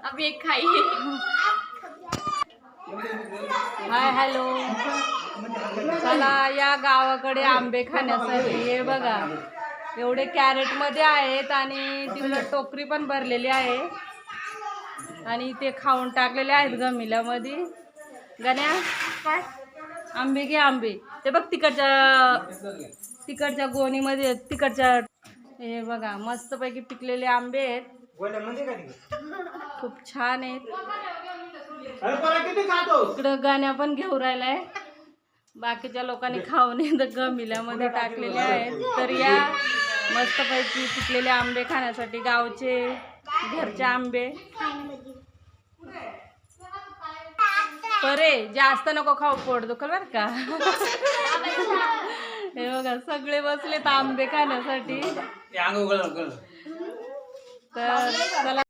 अब एक खाइए। हाय हॅलो, चला या गावाकडे आंबे खाण्यासाठी. हे बघा एवढे कॅरेट मध्ये आहेत आणि तिकडं टोकरी पण भरलेली आहे आणि ते खाऊन टाकलेले आहेत गमिल्यामध्ये. गण्या काय आंबे घे आंबे. ते बघ तिकडच्या गोणीमध्ये तिकडच्या. हे बघा मस्तपैकी पिकलेले आंबे आहेत, खूप छान आहेत. इकडं गाण्या पण घेऊन राहिलाय. बाकीच्या लोकांनी खाऊन गमिल्यामध्ये टाकलेले आहेत. तर या मस्तपैकी पिकलेले आंबे खाण्यासाठी, गावचे घरचे आंबे. बरे जास्त नको खाऊ, पोट दुखल बर का. हे बघा सगळे बसलेत आंबे खाण्यासाठी. तर चला